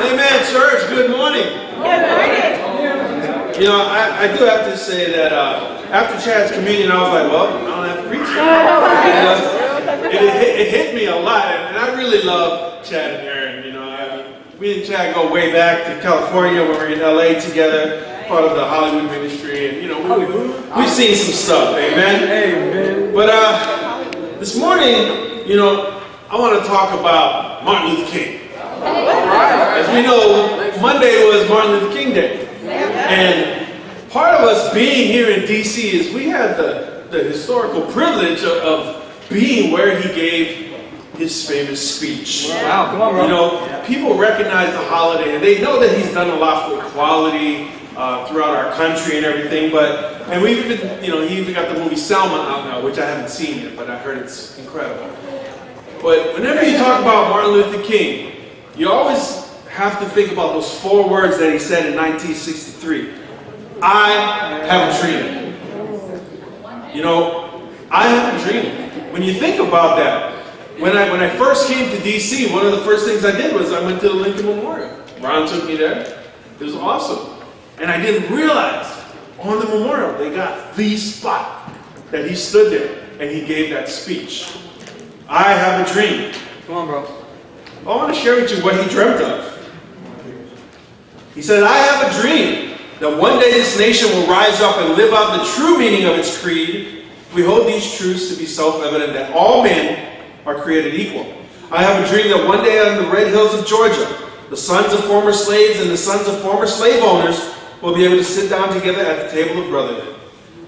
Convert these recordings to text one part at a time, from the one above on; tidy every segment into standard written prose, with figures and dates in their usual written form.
Amen, church. Good morning. Good morning. You know, I do have to say that after Chad's communion, I was like, well, I don't have to preach. It hit me a lot, and I really love Chad and Aaron. You know, we and Chad go way back to California when we were in LA together, part of the Hollywood ministry, and you know, we've seen some stuff. Amen. Amen. But this morning, you know, I want to talk about Martin Luther King. As we know, Monday was Martin Luther King Day. And part of us being here in D.C. is we had the historical privilege of being where he gave his famous speech. Wow, come on, bro. You know, people recognize the holiday and they know that he's done a lot for equality throughout our country and everything. And we've even, you know, he even got the movie Selma out now, which I haven't seen yet, but I heard it's incredible. But whenever you talk about Martin Luther King, you always have to think about those 4 words that he said in 1963. I have a dream. You know, I have a dream. When you think about that, when I first came to DC, one of the first things I did was I went to the Lincoln Memorial. Ron took me there. It was awesome. And I didn't realize on the memorial they got the spot that he stood there and he gave that speech. I have a dream. Come on, bro. I want to share with you what he dreamt of. He said, I have a dream that one day this nation will rise up and live out the true meaning of its creed. We hold these truths to be self-evident that all men are created equal. I have a dream that one day on the red hills of Georgia, the sons of former slaves and the sons of former slave owners will be able to sit down together at the table of brotherhood.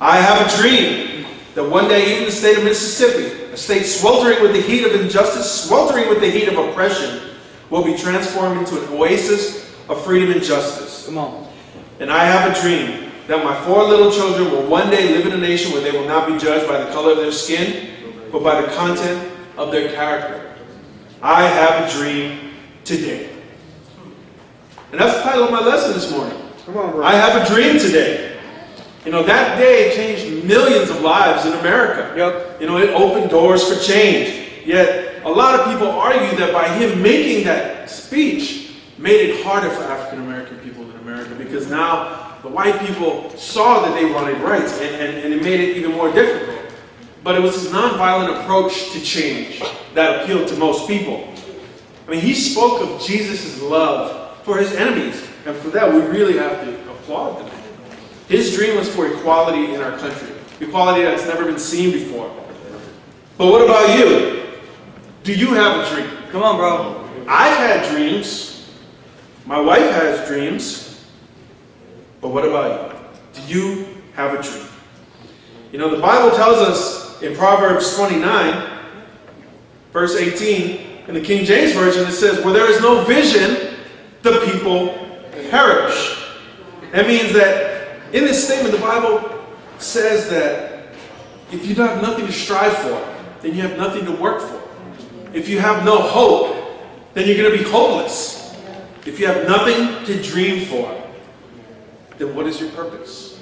I have a dream that one day even the state of Mississippi, a state sweltering with the heat of injustice, sweltering with the heat of oppression, will be transformed into an oasis of freedom and justice. Come on. And I have a dream that my 4 little children will one day live in a nation where they will not be judged by the color of their skin, but by the content of their character. I have a dream today. And that's the title of my lesson this morning. Come on, bro. I have a dream today. You know, that day changed millions of lives in America. Yep. You know, it opened doors for change. Yet, a lot of people argue that by him making that speech, made it harder for African American people in America because now the white people saw that they wanted rights and it made it even more difficult. But it was his nonviolent approach to change that appealed to most people. I mean, he spoke of Jesus' love for his enemies, and for that we really have to applaud them. His dream was for equality in our country, equality that's never been seen before. But what about you? Do you have a dream? Come on, bro. I've had dreams. My wife has dreams. But what about you? Do you have a dream? You know, the Bible tells us in Proverbs 29, verse 18, in the King James Version, it says, where there is no vision, the people perish. That means that in this statement, the Bible says that if you have nothing to strive for, then you have nothing to work for. If you have no hope, then you're going to be hopeless. If you have nothing to dream for, then what is your purpose?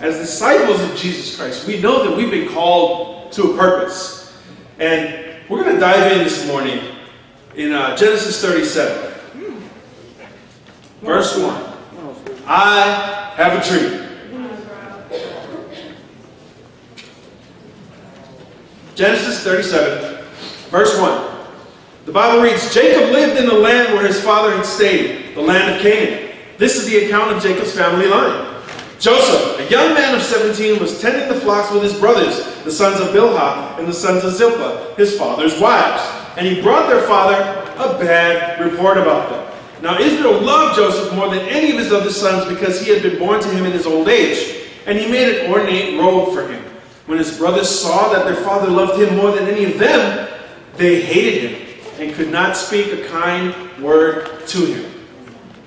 As disciples of Jesus Christ, we know that we've been called to a purpose. And we're going to dive in this morning in Genesis 37. Verse 1. I have a dream. Genesis 37, verse 1. The Bible reads, Jacob lived in the land where his father had stayed, the land of Canaan. This is the account of Jacob's family line. Joseph, a young man of 17, was tending the flocks with his brothers, the sons of Bilhah and the sons of Zilpah, his father's wives. And he brought their father a bad report about them. Now Israel loved Joseph more than any of his other sons because he had been born to him in his old age. And he made an ornate robe for him. When his brothers saw that their father loved him more than any of them, they hated him and could not speak a kind word to him.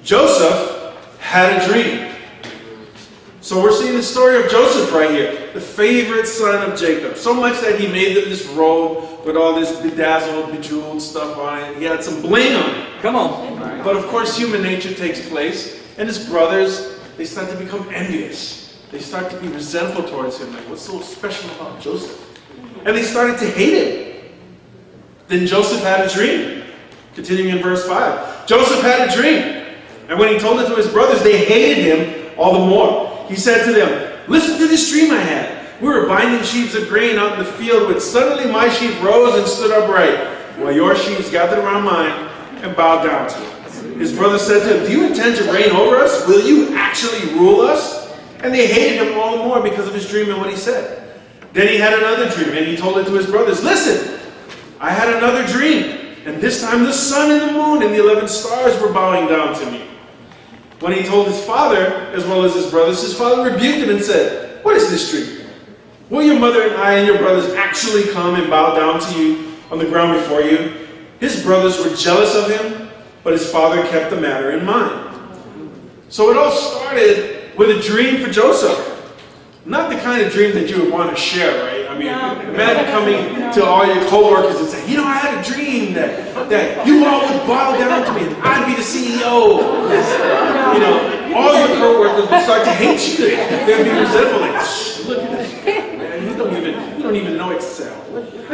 Joseph had a dream. So we're seeing the story of Joseph right here, the favorite son of Jacob. So much that he made them this robe with all this bedazzled, bejeweled stuff on it. He had some bling on it. Come on. But of course, human nature takes place, and his brothers, they start to become envious. They start to be resentful towards him. Like, what's so special about Joseph? And they started to hate him. Then Joseph had a dream. Continuing in verse 5. Joseph had a dream. And when he told it to his brothers, they hated him all the more. He said to them, "Listen to this dream I had. We were binding sheaves of grain out in the field when suddenly my sheaf rose and stood upright, while your sheaves gathered around mine and bowed down to it." His brothers said to him, "Do you intend to reign over us? Will you actually rule us?" And they hated him all the more because of his dream and what he said. Then he had another dream, and he told it to his brothers. "Listen, I had another dream, and this time the sun and the moon and the 11 stars were bowing down to me." When he told his father, as well as his brothers, his father rebuked him and said, "What is this dream? Will your mother and I and your brothers actually come and bow down to you on the ground before you?" His brothers were jealous of him, but his father kept the matter in mind. So it all started with a dream for Joseph. Not the kind of dream that you would want to share, right? I mean, imagine coming to all your co-workers and saying, "You know, I had a dream that you all would bow down to me and I'd be the CEO. You know, all your co-workers would start to hate you. They'd be resentful, like, "Look at this man, you don't even know Excel.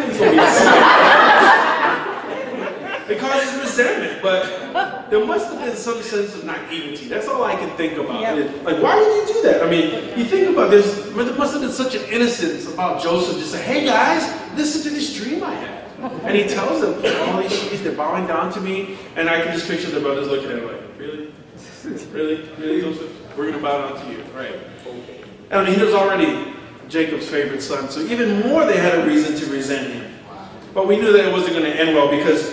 He's gonna be the CEO." It causes resentment, but there must have been some sense of naivety. That's all I can think about. Like, why would you do that? I mean, you think about this, there must have been such an innocence about Joseph just say, "Hey guys, listen to this dream I had." And he tells them, "All these sheaves, they're bowing down to me." And I can just picture the brothers looking at him like, "Really? Really? Really, Joseph? We're going to bow down to you, right?" I mean, he was already Jacob's favorite son, so even more they had a reason to resent him. But we knew that it wasn't going to end well because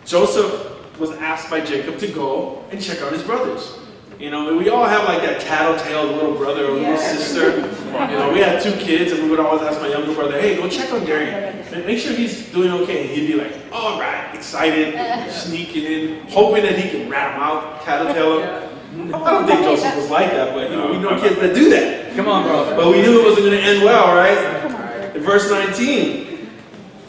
Joseph was asked by Jacob to go and check out his brothers. You know, we all have like that tattletale little brother or little sister. You know, we had 2 kids and we would always ask my younger brother, "Hey, go check on Darian. Make sure he's doing okay." And he'd be like, "All right," excited, sneaking in, hoping that he could rat him out, tattletale him. I don't think Joseph was like that, but you know, we know kids that do that. Come on, bro. But we knew it wasn't going to end well, right? In verse 19,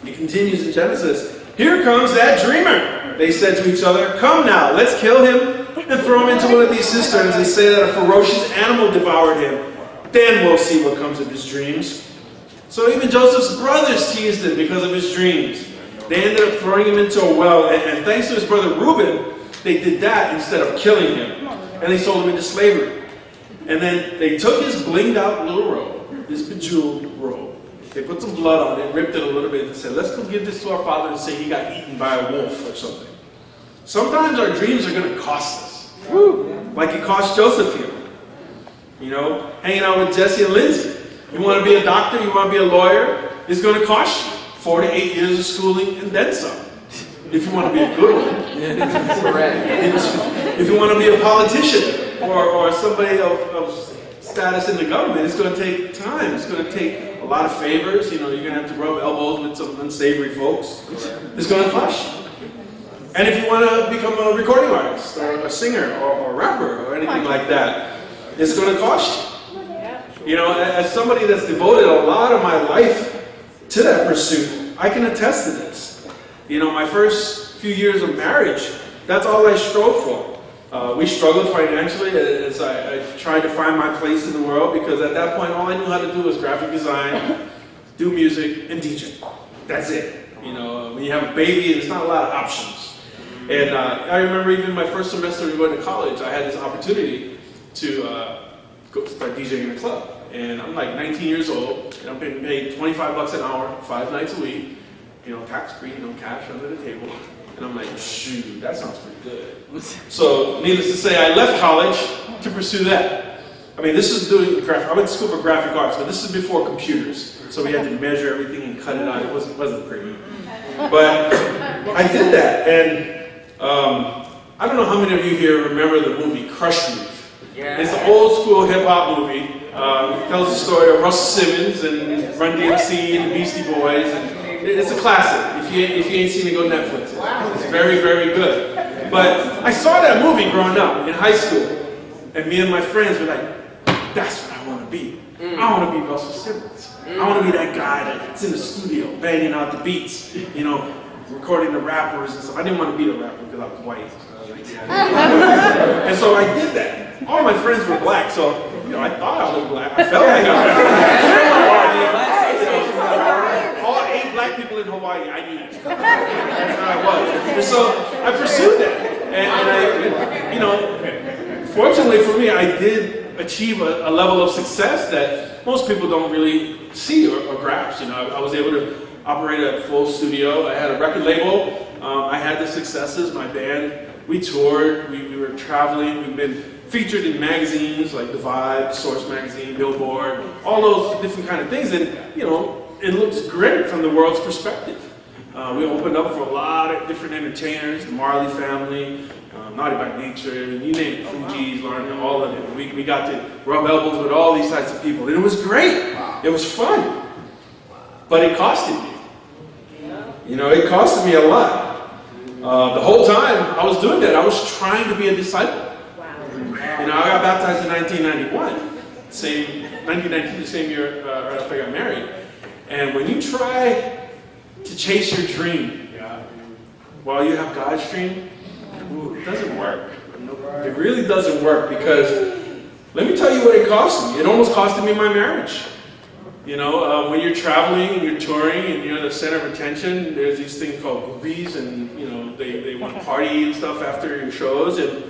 it continues in Genesis. "Here comes that dreamer," they said to each other. "Come now, let's kill him and throw him into one of these cisterns and say that a ferocious animal devoured him. Then we'll see what comes of his dreams." So even Joseph's brothers teased him because of his dreams. They ended up throwing him into a well, and thanks to his brother Reuben, they did that instead of killing him. And they sold him into slavery. And then they took his blinged out little robe, his bejeweled robe. They put some blood on it, ripped it a little bit, and said, "Let's go give this to our father and say he got eaten by a wolf or something." Sometimes our dreams are going to cost us. Like it cost Joseph here. You know, hanging out with Jesse and Lindsay. You want to be a doctor, you want to be a lawyer, it's going to cost you 4 to 8 years of schooling and then some. If you want to be a good one. If you want to be a politician or somebody of status in the government, it's going to take time. It's going to take a lot of favors. You know, you're going to have to rub elbows with some unsavory folks. It's going to cost you. And if you want to become a recording artist or a singer or a rapper or anything like that, it's going to cost you. You know, as somebody that's devoted a lot of my life to that pursuit, I can attest to this. You know, my first few years of marriage, that's all I strove for. We struggled financially as I tried to find my place in the world because at that point all I knew how to do was graphic design, do music, and DJ. That's it. You know, when you have a baby, there's not a lot of options. And I remember even my first semester going to college, I had this opportunity to go start DJing in a club. And I'm like 19 years old, and I'm getting paid $25 an hour, 5 nights a week, you know, tax-free, no cash under the table. And I'm like, shoot, that sounds pretty good. So, needless to say, I left college to pursue that. I mean, this is doing graphic. I went to school for graphic arts, but this is before computers. So we had to measure everything and cut it out. It wasn't pretty. But I did that, and I don't know how many of you here remember the movie Crush Groove. Yeah. It's an old school hip hop movie. It tells the story of Russell Simmons and Run DMC and the Beastie Boys. And it's a classic. If you ain't seen it, go Netflix. It's very, very good. But I saw that movie growing up in high school, and me and my friends were like, "That's what I want to be. I want to be Russell Simmons. I want to be that guy that's in the studio banging out the beats, you know, recording the rappers and stuff." I didn't want to be the rapper because I was white. And so I did that. All my friends were black, so you know, I thought I was black. I felt like I was black. All 8 black people in Hawaii, I knew it. That's how I was. And so I pursued that. And I, you know, fortunately for me, I did achieve a level of success that most people don't really see or grasp. You know, I was able to operate a full studio. I had a record label. I had the successes. My band, we toured. We were traveling. We've been featured in magazines like The Vibe, Source Magazine, Billboard, all those different kind of things. And, you know, it looks great from the world's perspective. We opened up for a lot of different entertainers, the Marley Family, Naughty by Nature, you name it, Fugees, Larry, all of them. We got to rub elbows with all these types of people. And it was great. It was fun. But it costed me. You know, it costed me a lot. The whole time I was doing that, I was trying to be a disciple. You know, I got baptized in 1991, 1992, the same year right after I got married. And when you try to chase your dream while you have God's dream, it doesn't work. It really doesn't work, because let me tell you what it cost me. It almost costed me my marriage. You know, when you're traveling and you're touring and you're the center of attention, there's these things called groupies, and you know they want to party and stuff after your shows, and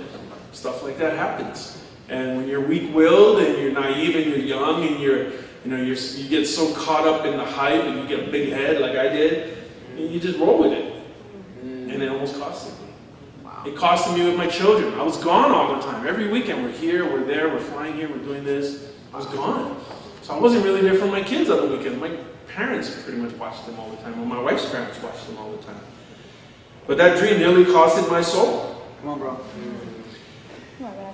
stuff like that happens. And when you're weak-willed and you're naive and you're young and you get so caught up in the hype and you get a big head like I did, and you just roll with it. And it almost costed me. It costed me with my children. I was gone all the time. Every weekend we're here, we're there, we're flying here, we're doing this. I was gone. So I wasn't really there for my kids on the weekend. My parents pretty much watched them all the time, or my wife's parents watched them all the time. But that dream nearly costed my soul. Come on, bro.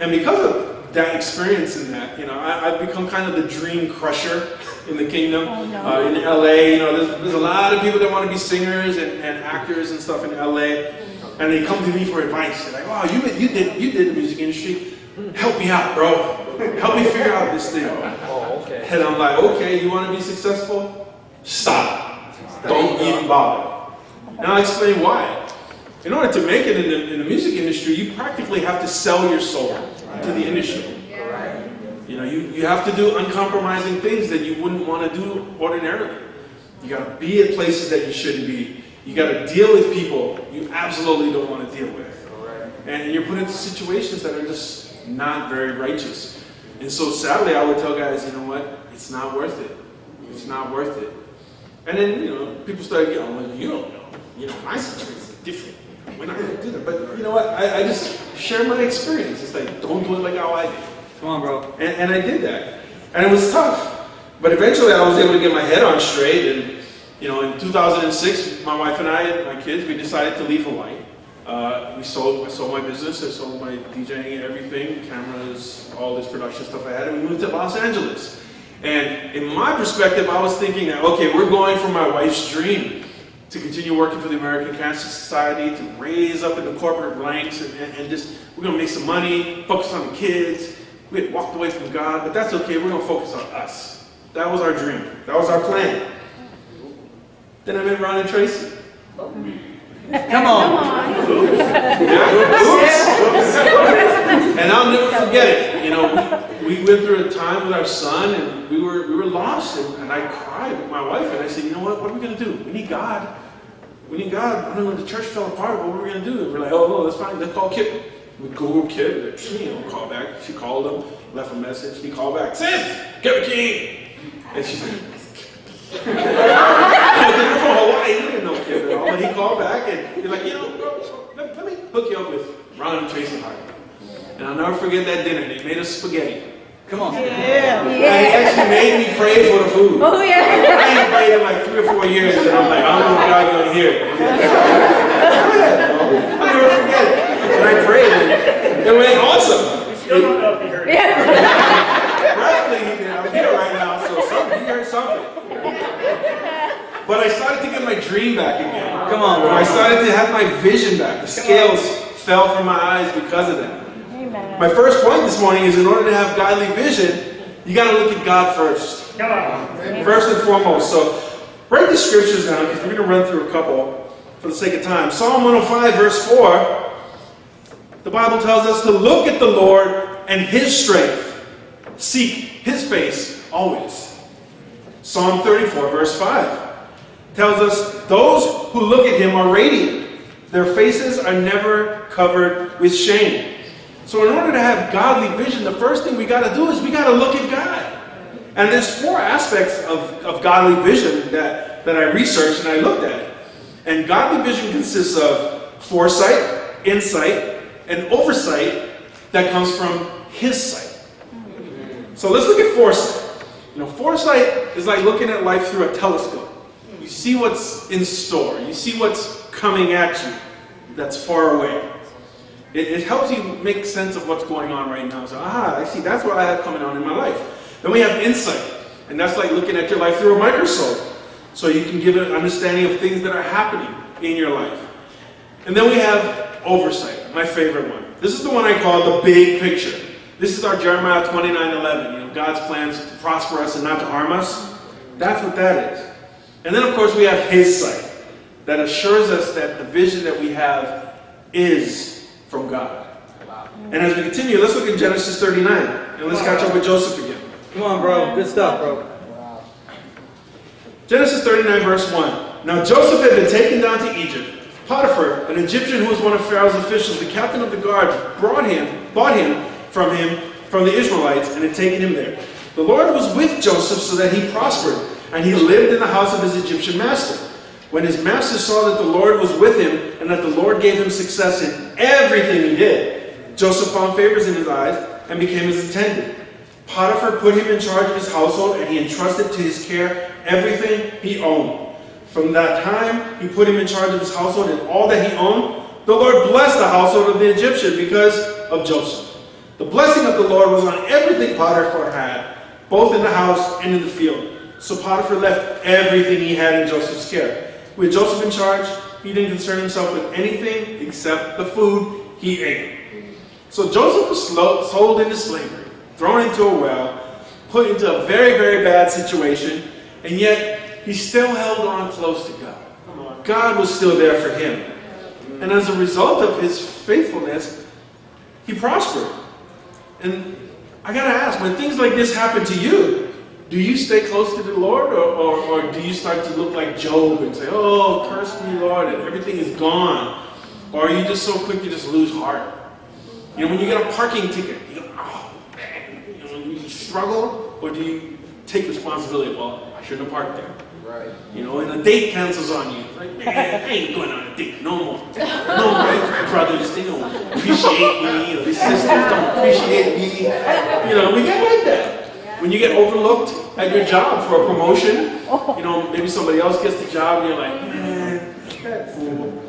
And because of that experience in that, you know, I've become kind of the dream crusher in the kingdom. In LA, you know, there's a lot of people that want to be singers and actors and stuff in LA, and they come to me for advice. They're like, "Wow, you did the music industry. Help me out, bro. Help me figure out this thing." Oh, okay. And I'm like, "Okay, you want to be successful? Stop. Don't even bother." And I'll explain why. In order to make it in the music industry, you practically have to sell your soul to the industry. You know, you have to do uncompromising things that you wouldn't want to do ordinarily. You got to be at places that you shouldn't be. You got to deal with people you absolutely don't want to deal with. And you're put into situations that are just not very righteous. And so sadly, I would tell guys, you know what? It's not worth it. It's not worth it. And then, you know, people start getting, "Oh, well, you don't know. You know, my situation is different. We're not going to do that." But you know what? I just share my experience. It's like, don't do it like how I did. Come on, bro. And I did that. And it was tough. But eventually I was able to get my head on straight. And, you know, in 2006, my wife and I and my kids, we decided to leave Hawaii. I sold my business. I sold my DJing and everything, cameras, all this production stuff I had. And we moved to Los Angeles. And in my perspective, I was thinking that, okay, we're going for my wife's dream, to continue working for the American Cancer Society, to raise up in the corporate ranks, and just, we're going to make some money, focus on the kids. We had walked away from God, but that's okay. We're going to focus on us. That was our dream. That was our plan. Then I met Ron and Tracy. Come on. Oops. And I'll never forget it. You know, we went through a time with our son, and we were lost, and I cried with my wife, and I said, "You know what are we going to do? We need God. We need God. I don't know, the church fell apart. What are we going to do?" And we're like, "Oh, no, that's fine. Let's call Kip." We Google Kip. You know, call back. She called him, left a message. He called back. "Sis, Kip King." And she's like, "You're from Hawaii. You didn't know Kip at all." But he called back, and he's like, "You know, bro, let me hook you up with Ron and Tracy Hardy." And I'll never forget that dinner. They made us spaghetti. Come on. And he actually made me pray for the food. Oh, yeah. I ain't prayed in like 3 or 4 years, and I'm like, I don't know if God's going to hear it. I'll never forget it. And I prayed, and it went awesome. Still don't know if he heard it. Prayerfully, he did. I'm here right now, so he heard something. But I started to get my dream back again. Come on, bro. I started to have my vision back. The scales fell from my eyes because of that. Amen. My first point this morning is, in order to have godly vision, you got to look at God first. Come on. First and foremost. So write the scriptures down, because we're going to run through a couple for the sake of time. Psalm 105, verse 4, the Bible tells us to look at the Lord and His strength. Seek His face always. Psalm 34, verse 5 tells us those who look at Him are radiant. Their faces are never covered with shame. So in order to have godly vision, the first thing we got to do is we got to look at God. And there's 4 aspects of godly vision that I researched and I looked at. And godly vision consists of foresight, insight, and oversight that comes from His sight. So let's look at foresight. Foresight is like looking at life through a telescope. You see what's in store. You see what's coming at you that's far away. It helps you make sense of what's going on right now. So, I see, that's what I have coming on in my life. Then we have insight, and that's like looking at your life through a microscope. So you can give an understanding of things that are happening in your life. And then we have oversight, my favorite one. This is the one I call the big picture. This is our Jeremiah 29:11. God's plans to prosper us and not to harm us. That's what that is. And then, of course, we have His sight that assures us that the vision that we have is from God. And as we continue, let's look at Genesis 39. And let's catch up with Joseph again. Come on, bro. Good stuff, bro. From Genesis 39, verse 1. Now Joseph had been taken down to Egypt. Potiphar, an Egyptian who was one of Pharaoh's officials, the captain of the guard, bought him from the Ishmaelites and had taken him there. The Lord was with Joseph so that he prospered, and he lived in the house of his Egyptian master. When his master saw that the Lord was with him and that the Lord gave him success in everything he did, Joseph found favors in his eyes and became his attendant. Potiphar put him in charge of his household, and he entrusted to his care everything he owned. From that time, he put him in charge of his household and all that he owned. The Lord blessed the household of the Egyptian because of Joseph. The blessing of the Lord was on everything Potiphar had, both in the house and in the field. So Potiphar left everything he had in Joseph's care. With Joseph in charge, he didn't concern himself with anything except the food he ate. So Joseph was sold into slavery, thrown into a well, put into a very, very bad situation, and yet he still held on close to God. God was still there for him. And as a result of his faithfulness, he prospered. And I gotta ask, when things like this happen to you, do you stay close to the Lord, or do you start to look like Job and say, oh, curse me, Lord, and everything is gone? Or are you just so quick to just lose heart? When you get a parking ticket, you go, oh, man. You struggle, or do you take responsibility? Well, I shouldn't have parked there. Right. And a date cancels on you. Like, man, I ain't going on a date no more. No, my brothers, they don't appreciate me. Or these sisters don't appreciate me. We get like that. When you get overlooked at your job for a promotion, maybe somebody else gets the job and you're like, man, that fool.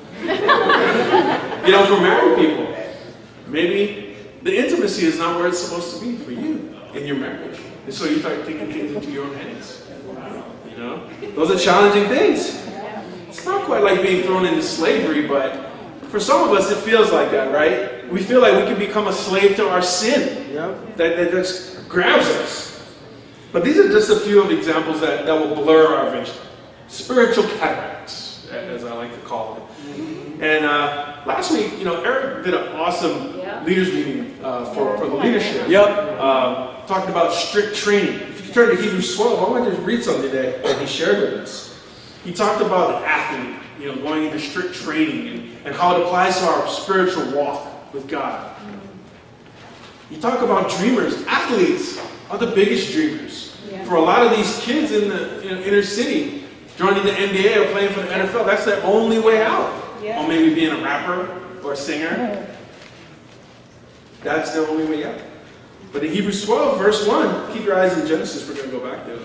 For married people, maybe the intimacy is not where it's supposed to be for you in your marriage. And so you start taking things into your own hands. Those are challenging things. It's not quite like being thrown into slavery, but for some of us it feels like that, right? We feel like we can become a slave to our sin. That just grabs us. But these are just a few of the examples that will blur our vision. Spiritual cataracts, as I like to call them. And last week, Eric did an awesome leaders meeting for the leadership. Talking about strict training. If you turn to Hebrews 12, I want to just read something that he shared with us. He talked about an athlete, going into strict training and how it applies to our spiritual walk with God. You talk about dreamers. Athletes are the biggest dreamers. For a lot of these kids in the inner city, joining the NBA or playing for the NFL, that's their only way out. Or maybe being a rapper or a singer. That's their only way out. But in Hebrews 12, verse 1, keep your eyes in Genesis, we're going to go back there.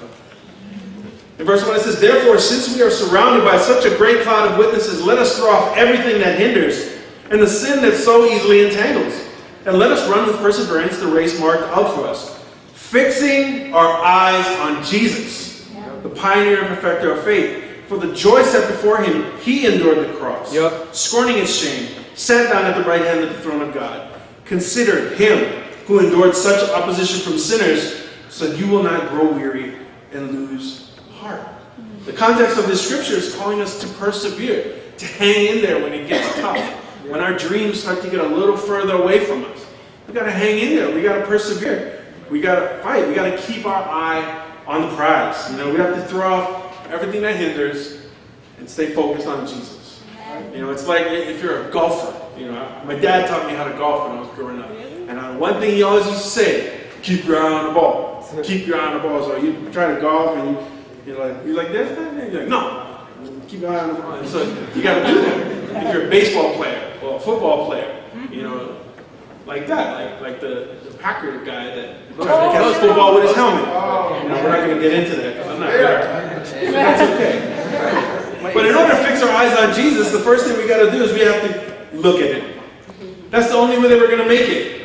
In verse 1 it says, therefore, since we are surrounded by such a great cloud of witnesses, let us throw off everything that hinders and the sin that so easily entangles. And let us run with perseverance the race marked out for us, fixing our eyes on Jesus, the pioneer and perfecter of faith. For the joy set before him, he endured the cross, scorning its shame, sat down at the right hand of the throne of God. Consider him who endured such opposition from sinners, so that you will not grow weary and lose heart. The context of this scripture is calling us to persevere, to hang in there when it gets tough, when our dreams start to get a little further away from us. We got to hang in there. We got to persevere. We got to fight. We got to keep our eye on the prize. We have to throw off everything that hinders and stay focused on Jesus. It's like if you're a golfer. My dad taught me how to golf when I was growing up. one thing he always used to say, keep your eye on the ball. Keep your eye on the ball. So you try to golf and you're like this? You're like, no. Keep your eye on the ball. And so you got to do that. If you're a baseball player or a football player, you know, like that. Like the Packer guy that tries to catch football with his helmet. You know, we're not going to get into that because I'm not good at it. That's okay. But in order to fix our eyes on Jesus, the first thing we got to do is we have to look at him. That's the only way that we're going to make it.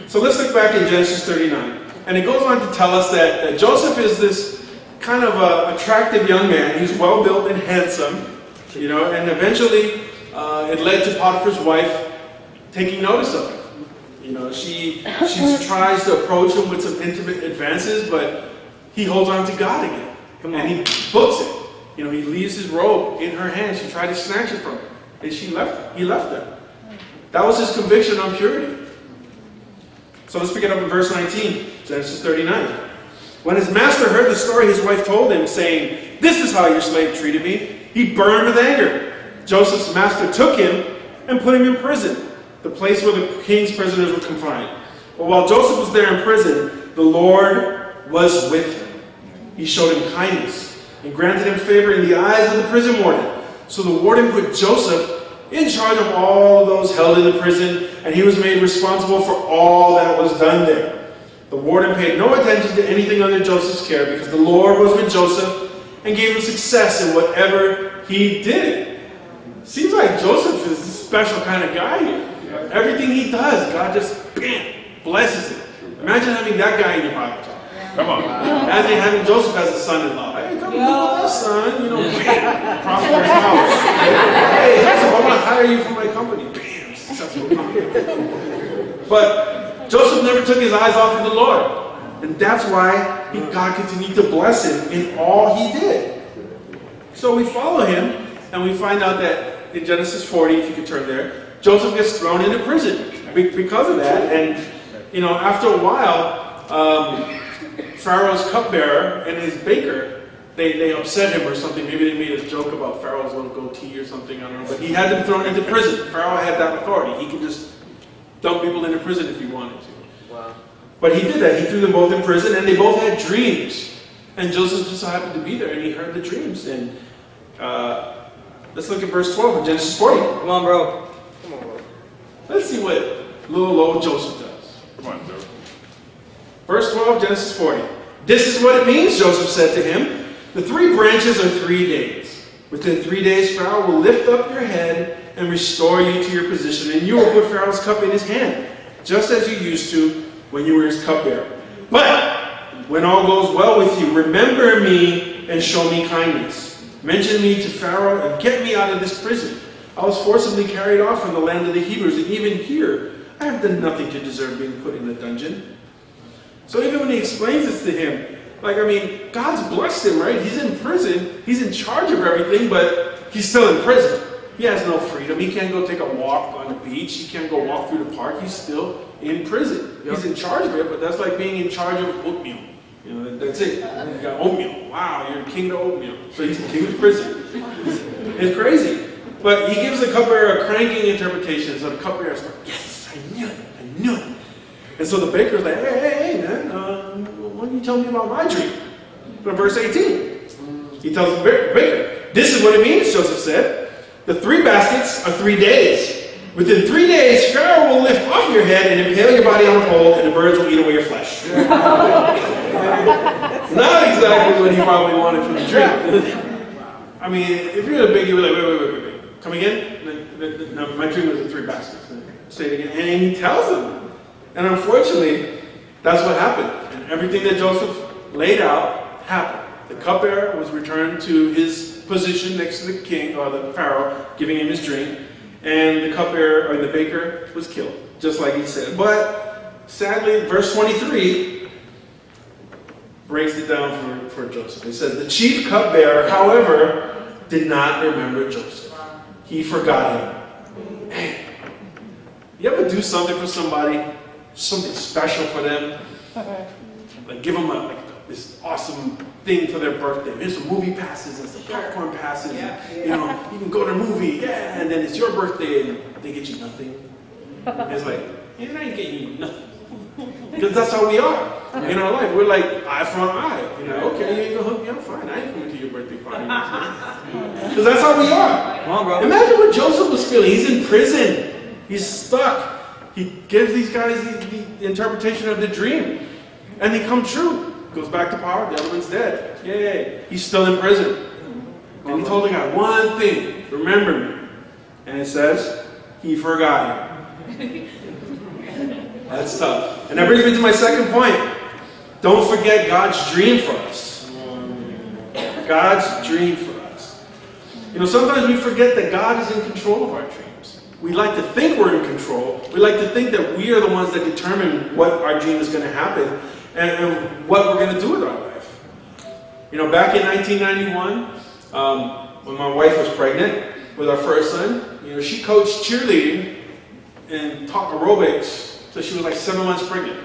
So let's look back in Genesis 39. And it goes on to tell us that Joseph is this kind of attractive young man. He's well built and handsome, you know, and eventually it led to Potiphar's wife taking notice of him. You know, she tries to approach him with some intimate advances, but he holds on to God again. And he books it. You know, he leaves his robe in her hand. She tried to snatch it from him. And he left her. That was his conviction on purity. So let's pick it up in verse 19, Genesis 39. When his master heard the story his wife told him, saying, "This is how your slave treated me," he burned with anger. Joseph's master took him and put him in prison, the place where the king's prisoners were confined. But while Joseph was there in prison, the Lord was with him. He showed him kindness and granted him favor in the eyes of the prison warden. So the warden put Joseph in charge of all those held in the prison, and he was made responsible for all that was done there. The warden paid no attention to anything under Joseph's care because the Lord was with Joseph and gave him success in whatever he did. Seems like Joseph is a special kind of guy here. Everything he does, God just, bam, blesses it. Imagine having that guy in your Bible talk. Come on. Imagine having Joseph as a son-in-law. Hey, come live with us, son. You know, bam, prosperous house. Hey, Joseph, I want to hire you for my company. Bam, successful company. But Joseph never took his eyes off of the Lord. And that's why God continued to bless him in all he did. So we follow him, and we find out that in Genesis 40, if you could turn there, Joseph gets thrown into prison because of that. And, you know, after a while, Pharaoh's cupbearer and his baker, they upset him or something. Maybe they made a joke about Pharaoh's little goatee or something, I don't know. But he had them thrown into prison. Pharaoh had that authority. He could just dump people into prison if he wanted to. Wow. But he did that. He threw them both in prison, and they both had dreams. And Joseph just so happened to be there, and he heard the dreams. And let's look at verse 12 of Genesis 40. Come on, bro. Come on, bro. Let's see what little old Joseph does. Come on, bro. Verse 12, Genesis 40. This is what it means, Joseph said to him. The 3 branches are 3 days. Within 3 days, Pharaoh will lift up your head and restore you to your position, and you will put Pharaoh's cup in his hand, just as you used to when you were his cupbearer. But when all goes well with you, remember me and show me kindness. Mention me to Pharaoh and get me out of this prison. I was forcibly carried off from the land of the Hebrews, and even here, I have done nothing to deserve being put in the dungeon. So even when he explains this to him, like, I mean, God's blessed him, right? He's in prison. He's in charge of everything, but he's still in prison. He has no freedom. He can't go take a walk on the beach. He can't go walk through the park. He's still in prison. Yep. He's in charge of it, but that's like being in charge of oatmeal. You know, that's it. You got oatmeal. Wow, you're the king of oatmeal. So he's the king of prison. It's crazy. But he gives the cupbearer a cranking interpretation. So the cupbearer's like, yes, I knew it. I knew it. And so the baker's like, hey, man, why don't you tell me about my dream? From verse 18. He tells the baker, this is what it means, Joseph said. The 3 baskets are 3 days. Within 3 days, Pharaoh will lift off your head and impale your body on a pole, and the birds will eat away your flesh. Not exactly what he probably wanted from the dream. I mean, if you're the big, you were like, wait. Come again? No, my dream was the 3 baskets. Say it again. And he tells them. And unfortunately, that's what happened. And everything that Joseph laid out happened. The cupbearer was returned to his position next to the king, or the Pharaoh, giving him his drink. And the cupbearer, or the baker, was killed, just like he said. But sadly, verse 23 breaks it down for Joseph. It says, the chief cupbearer, however, did not remember Joseph. He forgot him. Man, you ever do something for somebody, something special for them? Like give them this awesome thing for their birthday. Here's some movie passes and some popcorn passes. Yeah. And, you know, you can go to a movie, and then it's your birthday, and they get you nothing. And it's like, I ain't getting you nothing. Because that's how we are in our life. We're like, eye for an eye. Okay, you ain't gonna hook me up, fine. I ain't coming to your birthday party. Because that's how we are. Come on, bro. Imagine what Joseph was feeling. He's in prison. He's stuck. He gives these guys the interpretation of the dream. And they come true. Goes back to power. The other one's dead. Yay. He's still in prison. And he told the guy, one thing, remember me. And it says, he forgot him. That's tough. And that brings me to my second point. Don't forget God's dream for us. God's dream for us. Sometimes we forget that God is in control of our dreams. We like to think we're in control. We like to think that we are the ones that determine what our dream is going to happen and what we're going to do with our life. Back in 1991, when my wife was pregnant with our first son, she coached cheerleading and taught aerobics till she was like 7 months pregnant.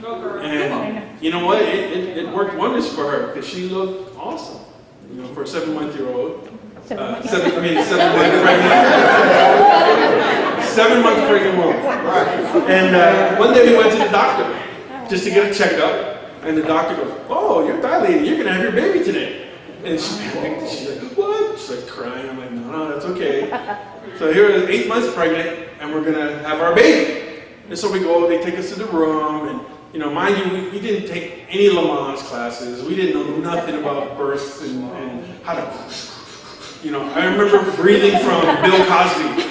And you know what? It worked wonders for her because she looked awesome. For a 7-month-old. 7-month pregnant. 7-month pregnant woman. And one day we went to the doctor just to get a checkup. And the doctor goes, "Oh, you're dilated. You're going to have your baby today." And she panicked. She's like, "What?" She's like crying. I'm like, no, that's okay. So here is 8 months pregnant, and we're going to have our baby. And so we go, they take us to the room, and mind you, we didn't take any Lamaze classes. We didn't know nothing about birth and how to, I remember breathing from Bill Cosby.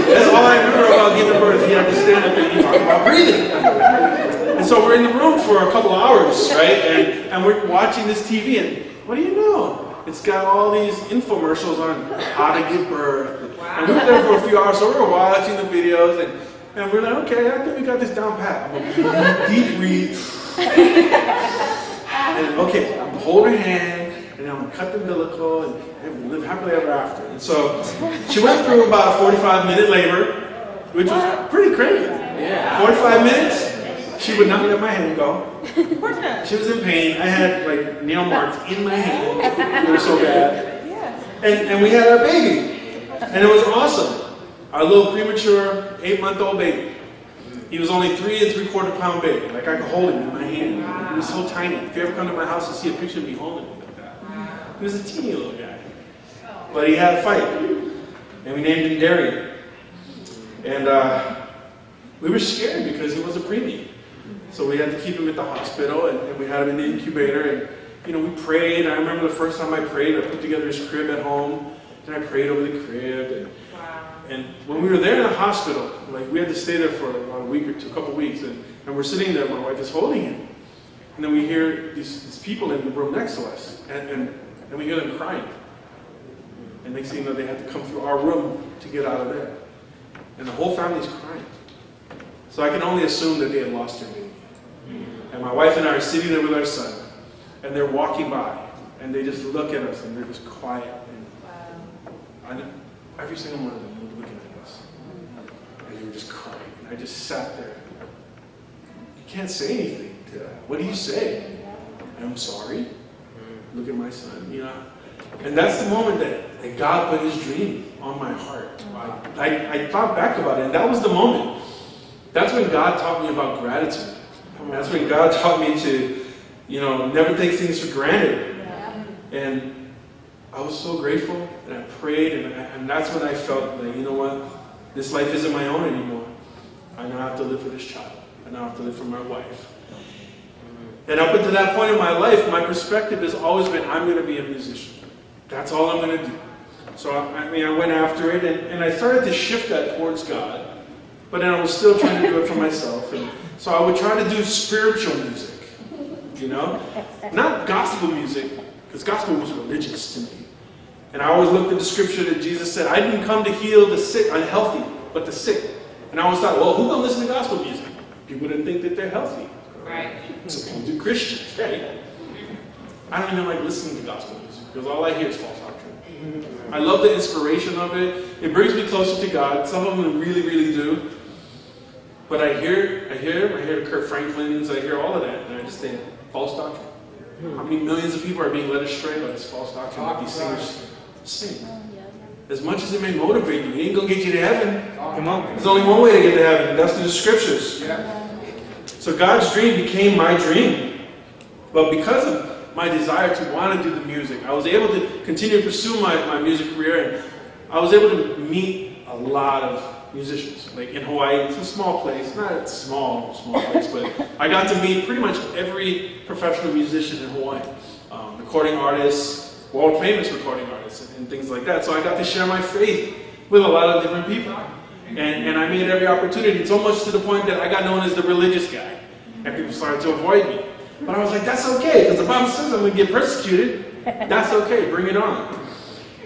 That's all I remember about giving birth. You have to stand up and you talk about breathing. And so we're in the room for a couple of hours, right? And we're watching this TV, and what do you know? It's got all these infomercials on how to give birth. And we were there for a few hours, so we were watching the videos, and we're like, okay, I think we got this down pat. I'm gonna deep breathe. And okay, I'm gonna hold her hand, and I'm gonna cut the umbilical, and live happily ever after. And so she went through about a 45-minute labor, which was pretty crazy. 45 minutes. She would not let my hand go. Of course not. She was in pain. I had like nail marks in my hand. They were so bad. Yes. And we had our baby. And it was awesome. Our little premature 8-month-old baby. He was only 3 3/4 pound big. Like I could hold him in my hand. He was so tiny. If you ever come to my house and see a picture of me holding him like that. He was a teeny little guy. But he had a fight. And we named him Darian. And we were scared because he was a preemie. So we had to keep him at the hospital, and we had him in the incubator, and we prayed. I remember the first time I prayed, I put together his crib at home, and I prayed over the crib. And when we were there in the hospital, like we had to stay there for about a week or two, a couple weeks, and we're sitting there, my wife is holding him. And then we hear these people in the room next to us, and we hear them crying. And next thing you know, they had to come through our room to get out of there. And the whole family's crying. So I can only assume that they had lost their baby. And my wife and I are sitting there with our son, and they're walking by, and they just look at us, and they're just quiet. And every single one of them was looking at us, and they were just crying. And I just sat there. You can't say anything to that. What do you say? I'm sorry. Look at my son, And that's the moment that God put His dream on my heart. I thought back about it, and that was the moment. That's when God taught me about gratitude. That's when God taught me to, never take things for granted. And I was so grateful, and I prayed, and that's when I felt like, you know what? This life isn't my own anymore. I now have to live for this child. I now have to live for my wife. And up until that point in my life, my perspective has always been, I'm going to be a musician. That's all I'm going to do. So, I went after it, and I started to shift that towards God. But then I was still trying to do it for myself. And so I would try to do spiritual music, Not gospel music, because gospel was religious to me. And I always looked at the scripture that Jesus said, I didn't come to heal the sick, unhealthy, but the sick. And I always thought, well, who's going to listen to gospel music? People didn't think that they're healthy. Right. So we'll do Christians, right? I don't even like listening to gospel music, because all I hear is false doctrine. I love the inspiration of it. It brings me closer to God. Some of them really, really do. But I hear Kurt Franklin's, I hear all of that, and I just think, false doctrine. How many millions of people are being led astray by this false doctrine that these singers sing? as much as it may motivate you, it ain't going to get you to heaven. Come on. There's only one way to get to heaven, and that's through the scriptures. So God's dream became my dream. But because of my desire to want to do the music, I was able to continue to pursue my music career, and I was able to meet a lot of musicians. Like in Hawaii, it's a small place, not a small place, but I got to meet pretty much every professional musician in Hawaii. Recording artists, world famous recording artists, and things like that. So I got to share my faith with a lot of different people. And I made every opportunity, so much to the point that I got known as the religious guy. And people started to avoid me. But I was like, that's okay, because the Bible says I'm going to get persecuted. That's okay, bring it on.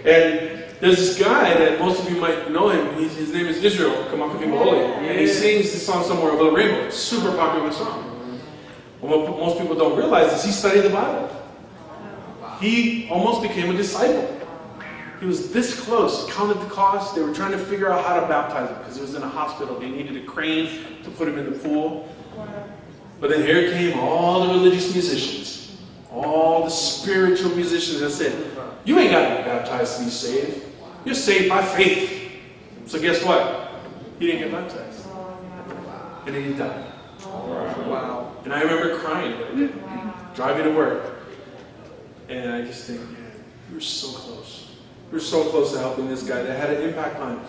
And there's this guy that most of you might know him. His name is Israel Kamakawiwo'ole. And he sings the song Somewhere Over the Rainbow. It's a super popular song. And what most people don't realize is he studied the Bible. He almost became a disciple. He was this close, counted the cost. They were trying to figure out how to baptize him because he was in a hospital. They needed a crane to put him in the pool. But then here came all the religious musicians, all the spiritual musicians that said, you ain't got to be baptized to be saved. You're saved by faith. So guess what? He didn't get baptized. And then he died. Wow. And I remember crying, driving to work. And I just think, man, we were so close. We were so close to helping this guy that had an impact on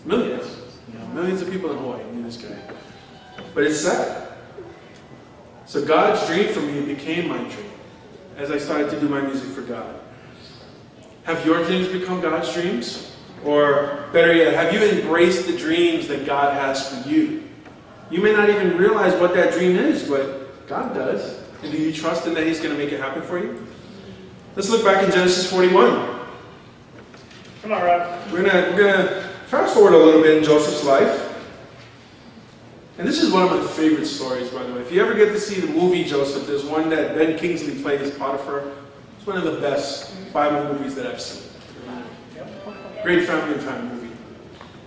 millions. Millions of people in Hawaii knew this guy. But it's sad. So God's dream for me became my dream as I started to do my music for God. Have your dreams become God's dreams? Or better yet, have you embraced the dreams that God has for you? You may not even realize what that dream is, but God does. And do you trust in that He's going to make it happen for you? Let's look back in Genesis 41. Come on, Rob. We're gonna fast forward a little bit in Joseph's life. And this is one of my favorite stories, by the way. If you ever get to see the movie Joseph, there's one that Ben Kingsley played as Potiphar. It's one of the best Bible movies that I've seen. Great family time movie.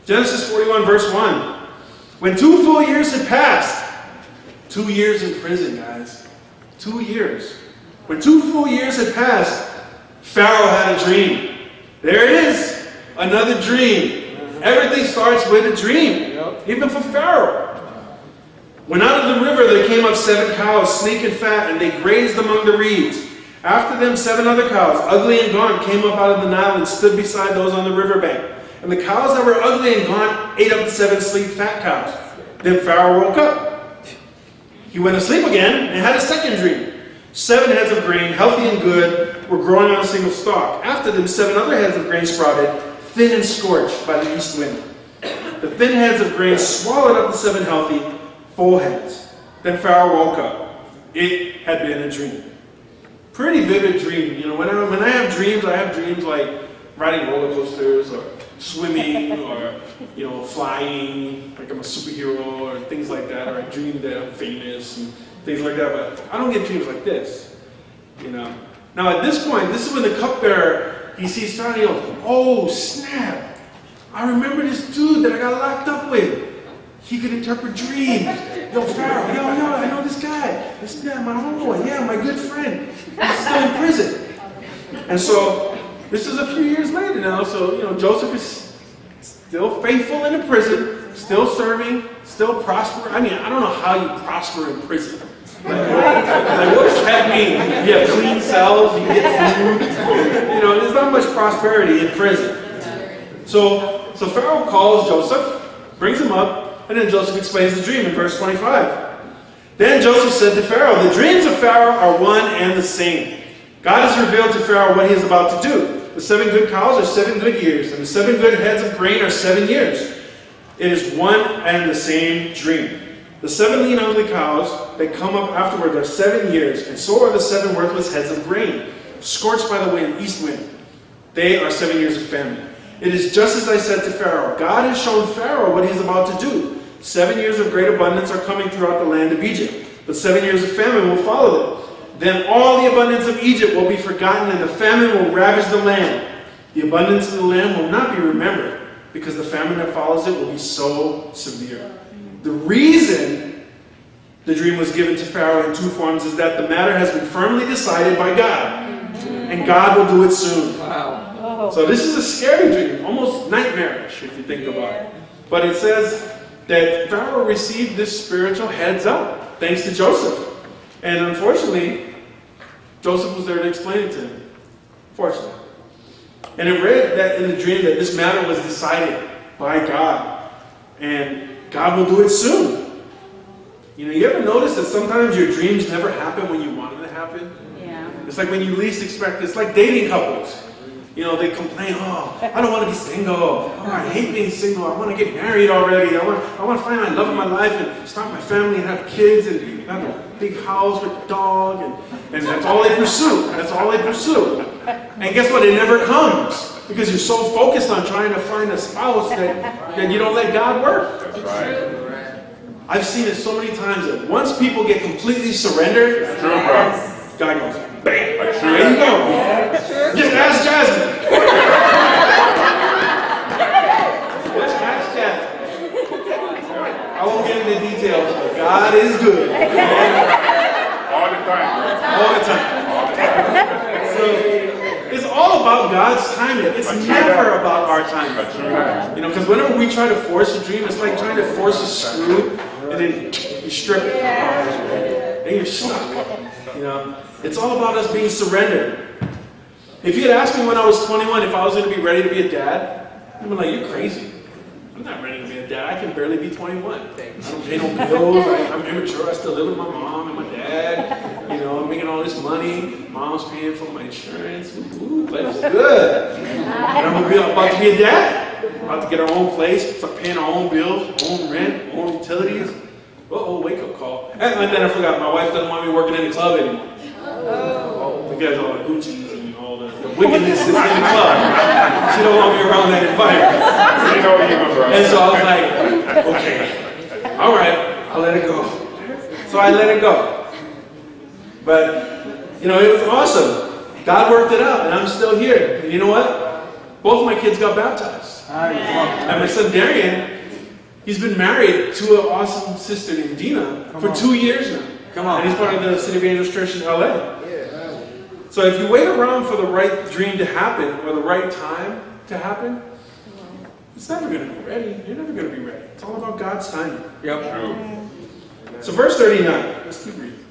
Genesis 41, verse 1. When 2 full years had passed, 2 years in prison, guys. 2 years. When 2 full years had passed, Pharaoh had a dream. There it is. Another dream. Everything starts with a dream. Even for Pharaoh. When out of the river there came up 7 cows, sleek and fat, and they grazed among the reeds. After them 7 other cows, ugly and gaunt, came up out of the Nile and stood beside those on the riverbank. And the cows that were ugly and gaunt ate up the 7 sleek fat cows. Then Pharaoh woke up. He went to sleep again and had a second dream. 7 heads of grain, healthy and good, were growing on a single stalk. After them 7 other heads of grain sprouted, thin and scorched by the east wind. The thin heads of grain swallowed up the 7 healthy, full heads. Then Pharaoh woke up. It had been a dream. Pretty vivid dream. You know, when I have dreams like riding roller coasters or swimming or, you know, flying, like I'm a superhero or things like that, or I dream that I'm famous and things like that, but I don't get dreams like this, you know. Now at this point, this is when the cupbearer, he sees Pharaoh and he goes, oh snap, I remember this dude that I got locked up with. He could interpret dreams. Yo, Pharaoh, I know this guy. This guy, my homeboy, yeah, my good friend. He's still in prison. And so, this is a few years later now, so, you know, Joseph is still faithful in the prison, still serving, still prospering. I mean, I don't know how you prosper in prison. Like what does that mean? You have clean cells, you get food. You know, there's not much prosperity in prison. So Pharaoh calls Joseph, brings him up, and then Joseph explains the dream in verse 25. Then Joseph said to Pharaoh, the dreams of Pharaoh are one and the same. God has revealed to Pharaoh what he is about to do. The 7 good cows are 7 good years, and the 7 good heads of grain are 7 years. It is one and the same dream. The 7 lean ugly cows that come up afterward are 7 years, and so are the 7 worthless heads of grain, scorched by the wind, east wind. They are 7 years of famine. It is just as I said to Pharaoh. God has shown Pharaoh what he is about to do. 7 years of great abundance are coming throughout the land of Egypt, but 7 years of famine will follow them. Then all the abundance of Egypt will be forgotten, and the famine will ravage the land. The abundance of the land will not be remembered, because the famine that follows it will be so severe. The reason the dream was given to Pharaoh in 2 forms is that the matter has been firmly decided by God, and God will do it soon. Wow. So this is a scary dream, almost nightmarish if you think about it. But it says that Pharaoh received this spiritual heads up thanks to Joseph. And unfortunately, Joseph was there to explain it to him. Fortunately. And it read that in the dream that this matter was decided by God. And God will do it soon. You know, you ever notice that sometimes your dreams never happen when you want them to happen? Yeah. It's like when you least expect it. It's like dating couples. You know, they complain, oh, I don't want to be single. Oh, I hate being single. I want to get married already. I want to find my love of my life and start my family and have kids and have a big house with a dog. And that's all they pursue. That's all they pursue. And guess what? It never comes because you're so focused on trying to find a spouse that you don't let God work. It's true. I've seen it so many times that once people get completely surrendered, God goes, bang, there you go. Just ask Jasmine. Just ask Jasmine. I won't get into details, but God is good. All the time. All the time. So it's all about God's timing. It's never about our timing. You know, because whenever we try to force a dream, it's like trying to force a screw and then you strip it. And you're stuck. You know, it's all about us being surrendered. If you had asked me when I was 21 if I was going to be ready to be a dad, I'd be like, you're crazy. I'm not ready to be a dad. I can barely be 21. I don't pay no bills. I'm immature. I still live with my mom and my dad. You know, I'm making all this money. Mom's paying for my insurance. Ooh, life is good. And I'm about to be a dad. About to get our own place, start paying our own bills, own rent, own utilities. Uh-oh, wake-up call. And then I forgot, my wife doesn't want me working in the club anymore. Because all the hoochies and all the wickedness is in the club. She don't want me around that environment. You know you, bro. And so I was like, okay, all right, I'll let it go. So I let it go. But, you know, it was awesome. God worked it out, and I'm still here. And you know what? Both my kids got baptized. And my son Darian, he's been married to an awesome sister named Dina for 2 years now. And he's part of the City of Angels Church in LA. So if you wait around for the right dream to happen or the right time to happen, it's never going to be ready. You're never going to be ready. It's all about God's timing. So verse 39. Let's keep reading.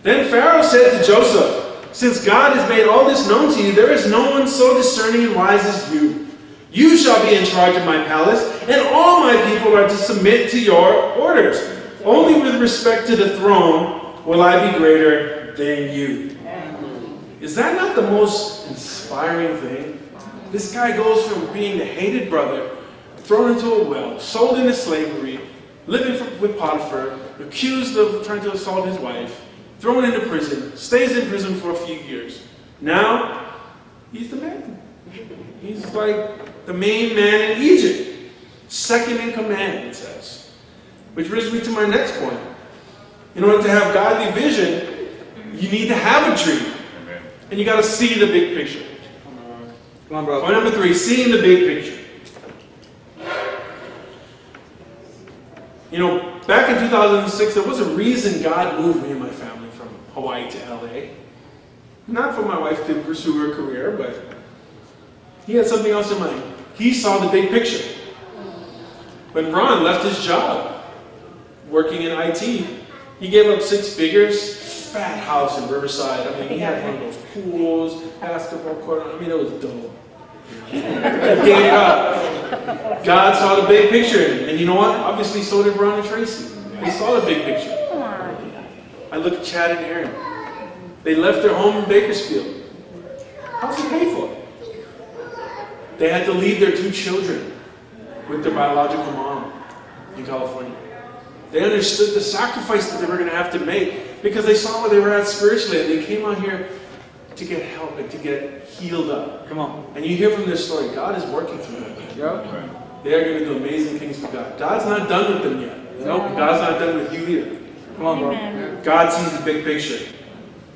Then Pharaoh said to Joseph, since God has made all this known to you, there is no one so discerning and wise as you. You shall be in charge of my palace, and all my people are to submit to your orders. Only with respect to the throne will I be greater than you. Is that not the most inspiring thing? This guy goes from being the hated brother, thrown into a well, sold into slavery, living with Potiphar, accused of trying to assault his wife, thrown into prison, stays in prison for a few years. Now, he's the man. He's like the main man in Egypt. Second in command, it says. Which brings me to my next point. In order to have godly vision, you need to have a dream. And you got to see the big picture. Come on, bro. Point number 3, seeing the big picture. You know, back in 2006, there was a reason God moved me and my family from Hawaii to LA. Not for my wife to pursue her career, but he had something else in mind. He saw the big picture. When Ron left his job, working in IT, he gave up 6 figures, fat house in Riverside. I mean, he had one of those pools, basketball court. I mean, it was dope. He gave it up. God saw the big picture. And you know what? Obviously, so did Ron and Tracy. They saw the big picture. I look at Chad and Aaron. They left their home in Bakersfield. How's he pay for it? They had to leave their 2 children with their biological mom in California. They understood the sacrifice that they were going to have to make because they saw where they were at spiritually, and they came out here to get help and to get healed up. Come on. And you hear from this story, God is working through them. Yep. They are going to do amazing things for God. God's not done with them yet. Nope. And God's not done with you either. Come on, bro. God sees the big picture.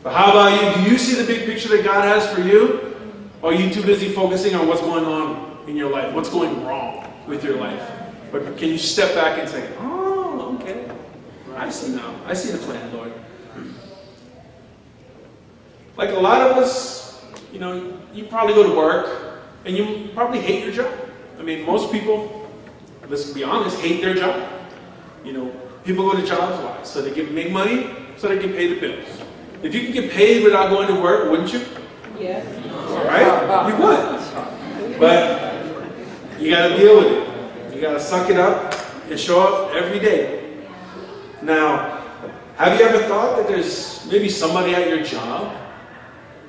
But how about you? Do you see the big picture that God has for you? Or are you too busy focusing on what's going on in your life? What's going wrong with your life? But can you step back and say, oh, okay. I see now. I see the plan, Lord. Like a lot of us, you probably go to work and you probably hate your job. I mean, most people, let's be honest, hate their job. People go to jobs why? So they can make money, so they can pay the bills. If you could get paid without going to work, wouldn't you? Yes. Right? You would. But you gotta deal with it. You gotta suck it up and show up every day. Now, have you ever thought that there's maybe somebody at your job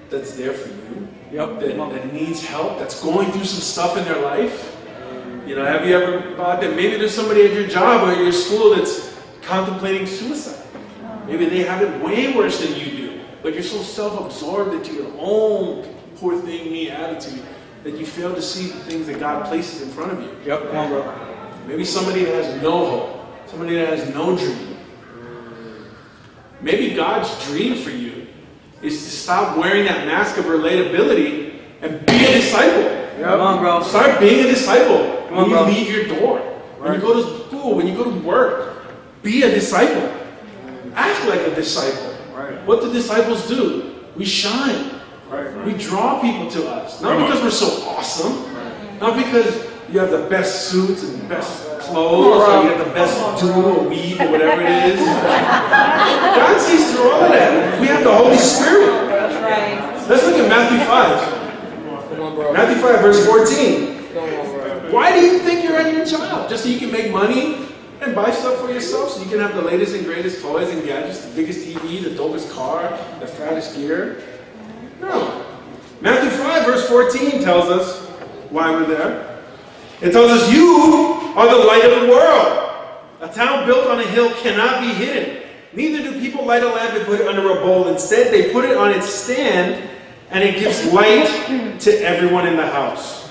that's there for you? That needs help, that's going through some stuff in their life? Have you ever thought that maybe there's somebody at your job or your school that's contemplating suicide? Maybe they have it way worse than you do, but you're so self-absorbed into your own poor thing, me attitude that you fail to see the things that God places in front of you. Yep, come on, bro. Maybe somebody that has no hope, somebody that has no dream. Maybe God's dream for you is to stop wearing that mask of relatability and be a disciple. Yep. Come on, bro. Start being a disciple when you bro. leave your door, when you go to school, when you go to work. Be a disciple. Act like a disciple. Right. What do disciples do? We shine. Right. We draw people to us. Not because we're so awesome. Not because you have the best suits and best clothes or you have the best do or weave or whatever it is. God sees through all of that. We have the Holy Spirit. That's right. Let's look at Matthew 5. Come on, bro. Matthew 5, verse 14. Come on, bro. Why do you think you're at your job? Just so you can make money and buy stuff for yourself? So you can have the latest and greatest toys and gadgets, the biggest TV, the dopest car, the fattest gear? No. Matthew 5, verse 14 tells us why we're there. It tells us, you are the light of the world. A town built on a hill cannot be hidden. Neither do people light a lamp and put it under a bowl. Instead, they put it on its stand, and it gives light to everyone in the house.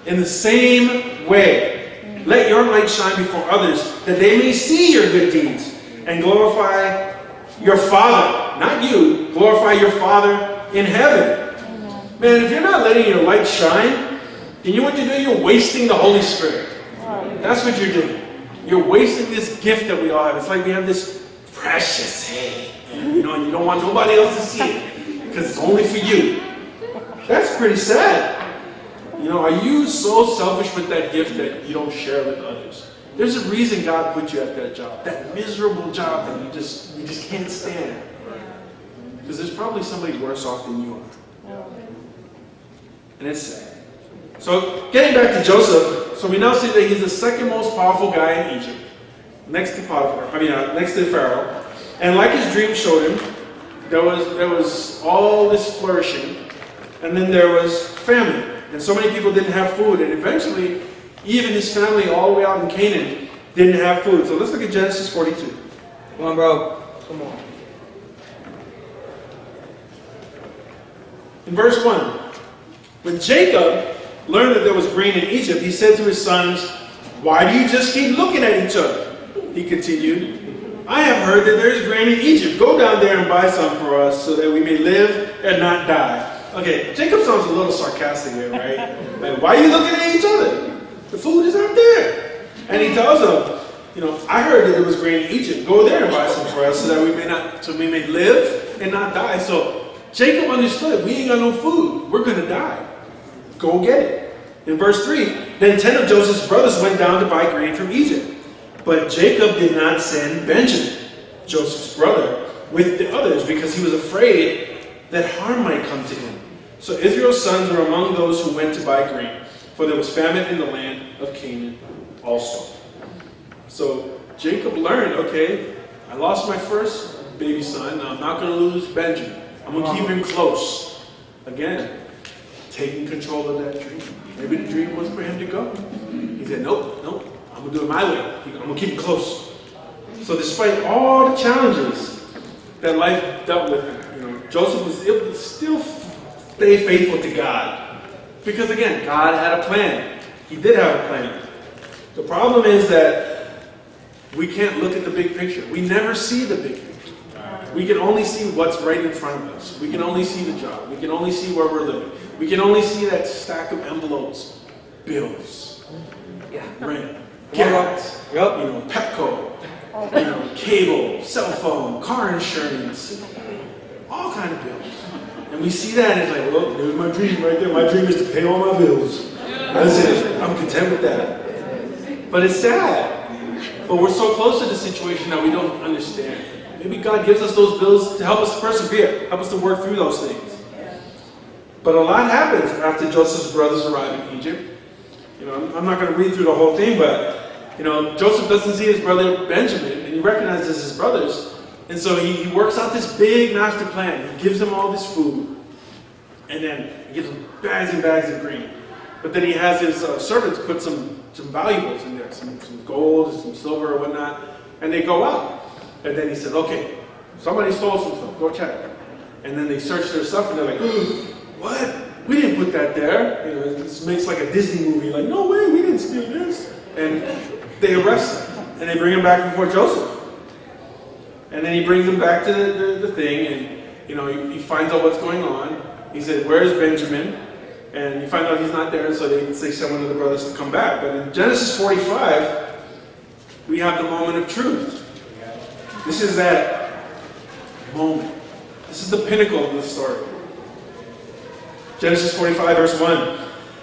In the same way, let your light shine before others, that they may see your good deeds and glorify your Father. Not you, glorify your Father in heaven. Man, if you're not letting your light shine, then you know what you're doing? You're wasting the Holy Spirit. That's what you're doing. You're wasting this gift that we all have. It's like we have this precious, and you don't want nobody else to see it because it's only for you. That's pretty sad. Are you so selfish with that gift that you don't share with others? There's a reason God put you at that job, that miserable job that you just can't stand. Because there's probably somebody worse off than you are. And it's sad. So getting back to Joseph, so we now see that he's the second most powerful guy in Egypt, next to Pharaoh. And like his dream showed him, there was all this flourishing, and then there was famine. And so many people didn't have food, and eventually, even his family all the way out in Canaan didn't have food. So let's look at Genesis 42. Come on, bro. Come on. In verse 1, when Jacob learned that there was grain in Egypt, he said to his sons, "Why do you just keep looking at each other?" He continued, "I have heard that there is grain in Egypt. Go down there and buy some for us so that we may live and not die." Okay, Jacob sounds a little sarcastic here, right? Like, why are you looking at each other? The food is out there. And he tells them, I heard that there was grain in Egypt. Go there and buy some for us so that we may live and not die. So Jacob understood, we ain't got no food. We're going to die. Go get it. In verse 3, then 10 of Joseph's brothers went down to buy grain from Egypt. But Jacob did not send Benjamin, Joseph's brother, with the others because he was afraid that harm might come to him. So Israel's sons were among those who went to buy grain, for there was famine in the land of Canaan also. So Jacob learned, okay, I lost my first baby son, now I'm not going to lose Benjamin. I'm going to keep him close. Again, taking control of that dream. Maybe the dream was for him to go. He said, nope, I'm going to do it my way. I'm going to keep him close. So despite all the challenges that life dealt with, Joseph was able to still stay faithful to God. Because again, God had a plan. He did have a plan. The problem is that we can't look at the big picture. We never see the big picture. We can only see what's right in front of us. We can only see the job. We can only see where we're living. We can only see that stack of envelopes, bills, rent, gas, Petco, cable, cell phone, car insurance. all kind of bills. And we see that and it's like, well, there's my dream right there. My dream is to pay all my bills. That's it. I'm content with that. But it's sad. But we're so close to the situation that we don't understand. Maybe God gives us those bills to help us persevere, help us to work through those things. But a lot happens after Joseph's brothers arrive in Egypt. I'm not going to read through the whole thing, but Joseph doesn't see his brother Benjamin, and he recognizes his brothers. And so he works out this big master plan. He gives them all this food, and then he gives them bags and bags of grain. But then he has his servants put some valuables in there, some gold, some silver, or whatnot, and they go out. And then he said, okay, somebody stole some stuff, go check. And then they search their stuff, and they're like, what? We didn't put that there. This makes like a Disney movie, like, no way, we didn't steal this. And they arrest him, and they bring him back before Joseph. And then he brings him back to the thing, and he finds out what's going on. He said, where's Benjamin? And you find out he's not there, so they send one of the brothers to come back. But in Genesis 45, we have the moment of truth. This is that moment. This is the pinnacle of the story. Genesis 45, verse 1.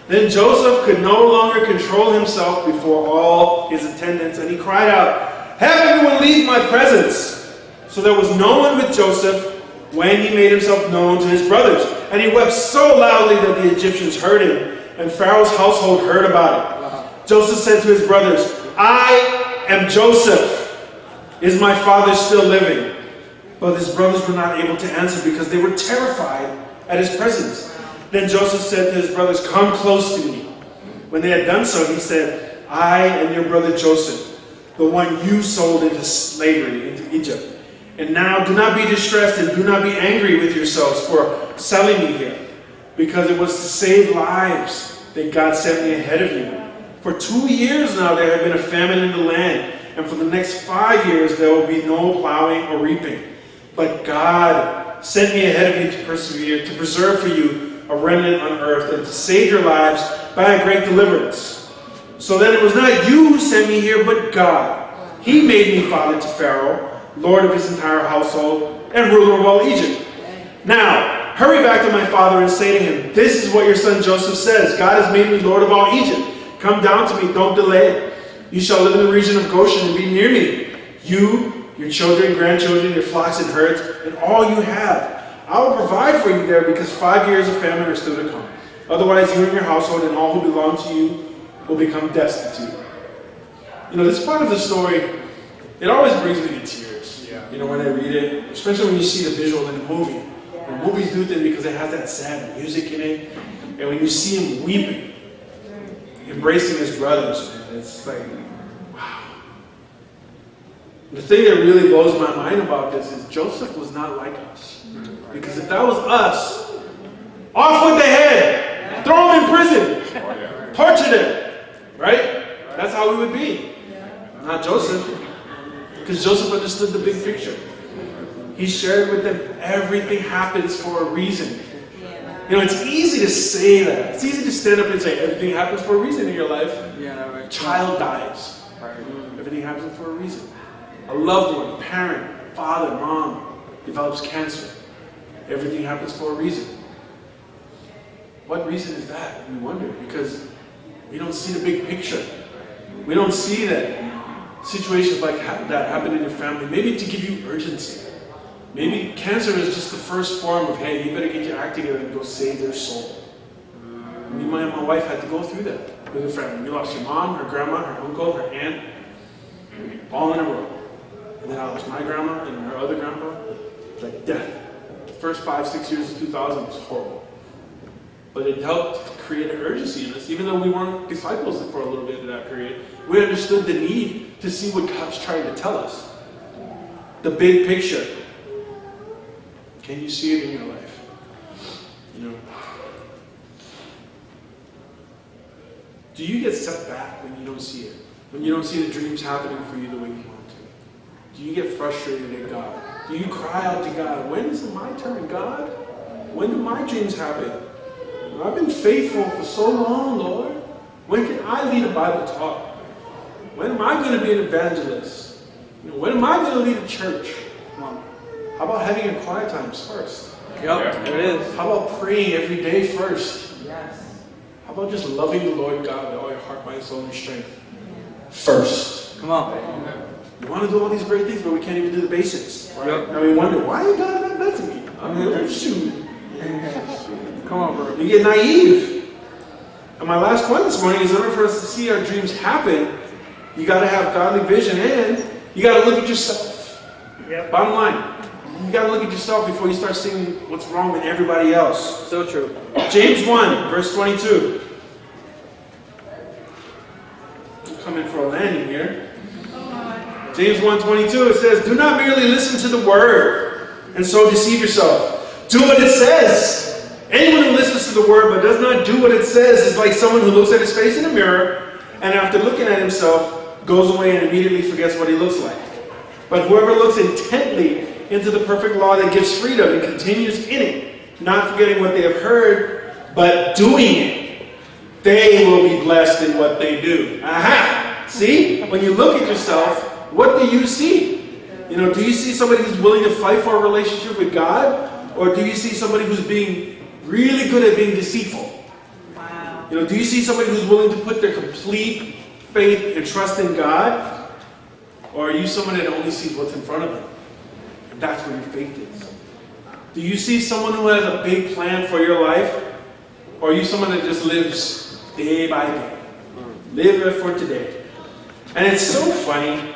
Then Joseph could no longer control himself before all his attendants, and he cried out, have everyone leave my presence. So there was no one with Joseph when he made himself known to his brothers. And he wept so loudly that the Egyptians heard him, and Pharaoh's household heard about it. Joseph said to his brothers, I am Joseph. Is my father still living? But his brothers were not able to answer because they were terrified at his presence. Then Joseph said to his brothers, come close to me. When they had done so, he said, I am your brother Joseph, the one you sold into slavery into Egypt. And now do not be distressed and do not be angry with yourselves for selling me here, because it was to save lives that God sent me ahead of you. For 2 years now there had been a famine in the land, and for the next 5 years there will be no plowing or reaping. But God sent me ahead of you to persevere, to preserve for you a remnant on earth, and to save your lives by a great deliverance. So then it was not you who sent me here, but God. He made me father to Pharaoh, Lord of his entire household, and ruler of all Egypt. Now, hurry back to my father and say to him, this is what your son Joseph says, God has made me Lord of all Egypt. Come down to me, don't delay. You shall live in the region of Goshen and be near me. You, your children, grandchildren, your flocks and herds, and all you have. I will provide for you there because 5 years of famine are still to come. Otherwise, you and your household and all who belong to you will become destitute. This part of the story, it always brings me to tears. When I read it, especially when you see the visual in the movie. When movies do things because it has that sad music in it, and when you see him weeping, embracing his brothers, it's like, wow. The thing that really blows my mind about this is Joseph was not like us. Because if that was us, off with the head, throw him in prison, torture them, right? That's how we would be. Not Joseph. Because Joseph understood the big picture. He shared with them everything happens for a reason. It's easy to say that. It's easy to stand up and say everything happens for a reason in your life. Child dies. Everything happens for a reason. A loved one, parent, father, mom develops cancer. Everything happens for a reason. What reason is that? We wonder because we don't see the big picture. We don't see that situations like that happen in your family, maybe to give you urgency. Maybe cancer is just the first form of, hey, you better get your act together and go save their soul. Me and my wife had to go through that with her family. We lost her mom, her grandma, her uncle, her aunt, all in a row. And then I lost my grandma and her other grandpa. It's like death. The first 5-6 years of 2000 was horrible. But it helped create an urgency in us, even though we weren't disciples for a little bit of that period. We understood the need to see what God's trying to tell us. The big picture. Can you see it in your life? Do you get set back when you don't see it? When you don't see the dreams happening for you the way you want to? Do you get frustrated at God? Do you cry out to God, when is it my turn, God? When do my dreams happen? I've been faithful for so long, Lord. When can I lead a Bible talk? When am I going to be an evangelist? When am I going to lead a church? How about having your quiet times first? Yep, it is. How about praying every day first? Yes. How about just loving the Lord God with all your heart, mind, soul, and your strength first? Come on. We want to do all these great things, but we can't even do the basics. Yep. And we wonder, why is God not blessing me? Shoot. Come on, bro. You get naive. And my last point this morning is in order for us to see our dreams happen, you got to have godly vision and you got to look at yourself. Yep. Bottom line, you got to look at yourself before you start seeing what's wrong with everybody else. So true. James 1, verse 22. I'm coming for a landing here. James 1:22, it says, do not merely listen to the word and so deceive yourself. Do what it says. Anyone who listens to the word but does not do what it says is like someone who looks at his face in a mirror and after looking at himself goes away and immediately forgets what he looks like. But whoever looks intently into the perfect law that gives freedom and continues in it, not forgetting what they have heard, but doing it, they will be blessed in what they do. Aha! See? When you look at yourself, what do you see? You know, do you see somebody who's willing to fight for a relationship with God? Or do you see somebody who's being really good at being deceitful? Wow. You know, do you see somebody who's willing to put their complete faith and trust in God? Or are you someone that only sees what's in front of them? And that's where your faith is. Do you see someone who has a big plan for your life? Or are you someone that just lives day by day? Live it for today. And it's so funny.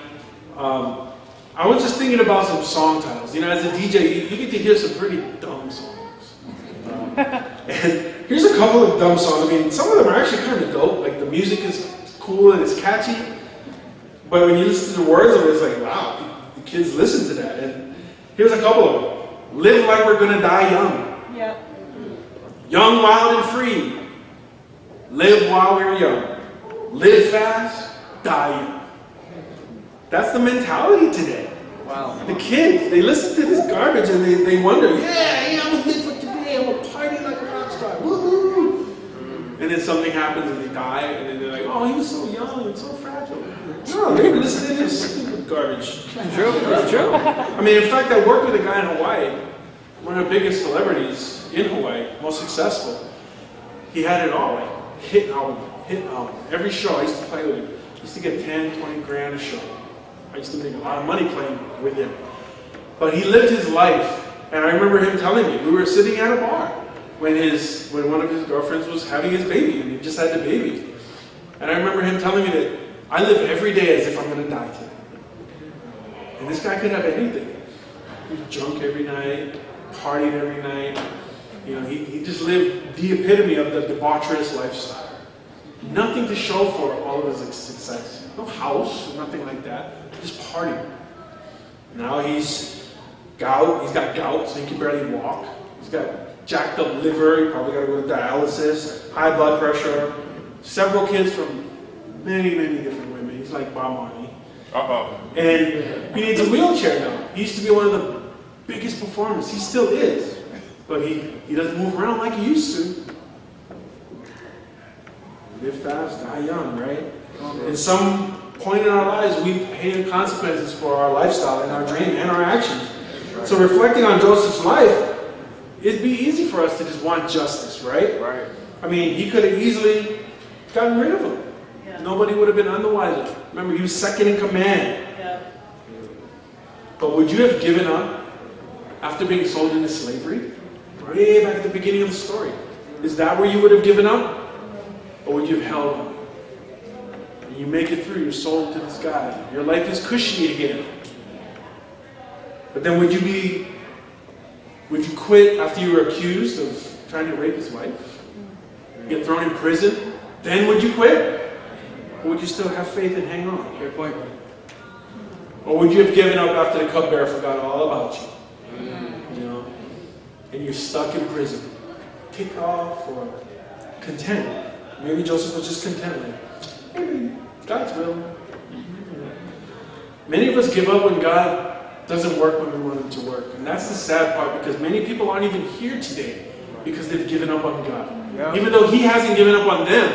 I was just thinking about some song titles. You know, as a DJ, you get to hear some pretty dumb songs. And here's a couple of dumb songs. I mean, some of them are actually kind of dope. Like, the music is cool and it's catchy. But when you listen to the words of it, it's like, wow, the kids listen to that. And here's a couple of them. Live like we're going to die young. Yep. Young, wild, and free. Live while we're young. Live fast, die young. That's the mentality today. Wow. The kids, they listen to this garbage and they wonder, yeah, I'm going to live for today. I'm going to party like a rock star. Woohoo! And then something happens and they die and then they're like, oh, he was so young and so fragile. No, they were listening to this stupid garbage. It's true. It's true. I mean, in fact, I worked with a guy in Hawaii, one of the biggest celebrities in Hawaii, most successful. He had it all, like hit album. Every show I used to play with him, I used to get 10, 20 grand a show. I used to make a lot of money playing with him. But he lived his life, and I remember him telling me, we were sitting at a bar when one of his girlfriends was having his baby, and he just had the baby. And I remember him telling me that I live every day as if I'm going to die today. And this guy could have anything. He was drunk every night, partied every night. You know, he just lived the epitome of the debaucherous lifestyle. Nothing to show for all of his success. No house, nothing like that. Just partying. Now he's got gout, so he can barely walk. He's got jacked up liver, he probably got to go to dialysis, high blood pressure, several kids from many, many different women. He's like Bob Marley. And he needs a wheelchair now. He used to be one of the biggest performers. He still is. But he doesn't move around like he used to. Live fast, die young, right? At some point in our lives, we pay the consequences for our lifestyle and our dream and our actions. So reflecting on Joseph's life, it'd be easy for us to just want justice, right? Right. I mean, he could have easily gotten rid of him. Yeah. Nobody would have been none the wiser. Remember, he was second in command. Yeah. But would you have given up after being sold into slavery? Way back at the beginning of the story. Is that where you would have given up? Or would you have held on? And you make it through, you're sold to this guy. Your life is cushy again. But then would you quit after you were accused of trying to rape his wife? Get thrown in prison? Then would you quit? Or would you still have faith and hang on? Good point. Or would you have given up after the cupbearer forgot all about you? You know? And you're stuck in prison. Kick off or content. Maybe Joseph was just content. Like, maybe God's will. Many of us give up when God doesn't work when we want him to work. And that's the sad part, because many people aren't even here today because they've given up on God. Yeah. Even though he hasn't given up on them,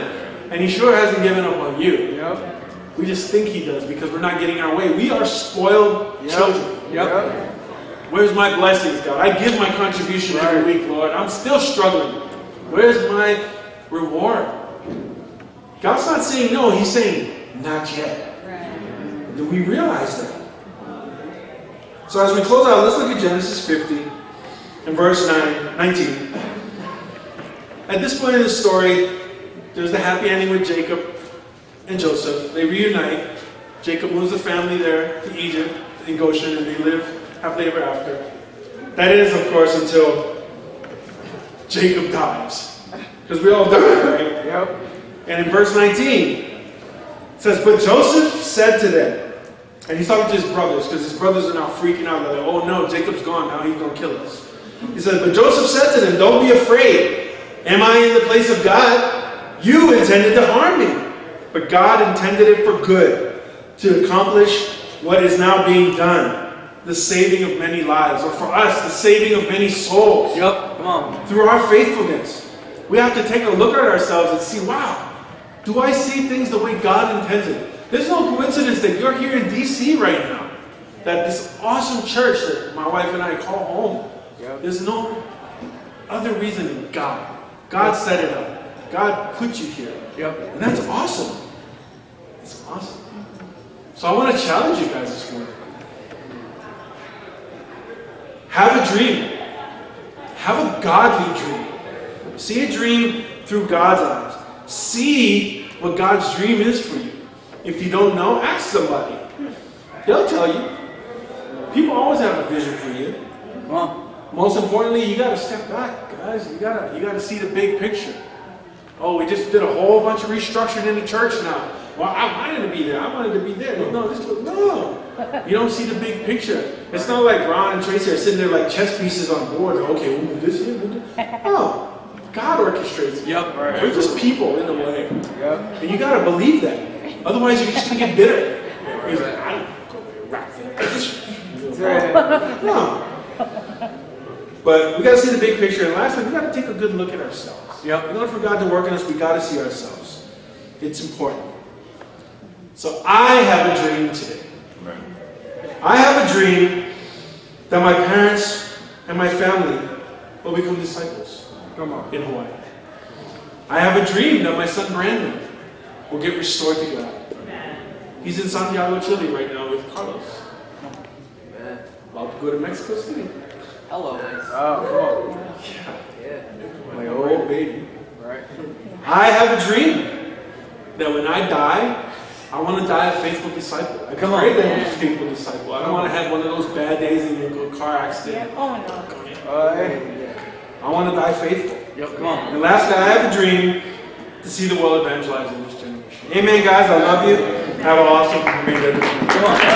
and he sure hasn't given up on you. Yep. We just think he does because we're not getting our way. We are spoiled children. Yep. Where's my blessings, God? I give my contribution every week, Lord. I'm still struggling. Where's my reward? God's not saying no, He's saying not yet. Right. Do we realize that? So as we close out, let's look at Genesis 50 and verse 19. At this point in the story, there's the happy ending with Jacob and Joseph. They reunite. Jacob moves the family there to Egypt in Goshen, and they live happily ever after. That is, of course, until Jacob dies. Because we all die, right? Yep. And in verse 19, it says, "But Joseph said to them," and he's talking to his brothers, because his brothers are now freaking out. They're like, "Oh no, Jacob's gone, now he's going to kill us." He says, "But Joseph said to them, 'Don't be afraid. Am I in the place of God? You intended to harm me, but God intended it for good, to accomplish what is now being done, the saving of many lives,'" or for us, the saving of many souls. Yep. Come on. Through our faithfulness. We have to take a look at ourselves and see, wow, do I see things the way God intended? There's no coincidence that you're here in DC right now. That this awesome church that my wife and I call home. Yep. There's no other reason than God. God set it up. God put you here. Yep. And that's awesome. It's awesome. So I want to challenge you guys this morning. Have a dream. Have a godly dream. See a dream through God's eyes. See what God's dream is for you. If you don't know, ask somebody. They'll tell you. People always have a vision for you. Come on. Most importantly, you got to step back, guys. You got to see the big picture. Oh, we just did a whole bunch of restructuring in the church now. Well, I wanted to be there. I wanted to be there. No. You don't see the big picture. It's not like Ron and Tracy are sitting there like chess pieces on board. Okay, we'll move this here. No. God orchestrates it. Yep. Right. We're just people in the way. Yep. And you got to believe that. Otherwise, you're just going to get bitter. You're like, I don't go there, rap Right. No. But we got to see the big picture. And lastly, we got to take a good look at ourselves. Yep. In order for God to work in us, we got to see ourselves. It's important. So I have a dream today. I have a dream that my parents and my family will become disciples. Come on. In Hawaii. I have a dream that my son Brandon will get restored to God. He's in Santiago, Chile right now with Carlos. About to go to Mexico City. Hello. Oh, Yeah. My old baby. right. I have a dream that when I die, I want to die a faithful disciple. I Come on. pray that I'm a faithful disciple. I don't want to have one of those bad days and get a car accident. Oh no. Hey. I want to die faithful. Yep. Come on. And lastly, I have a dream to see the world evangelized in this generation. Amen, guys. I love you. Have an awesome remainder of the week. Come on.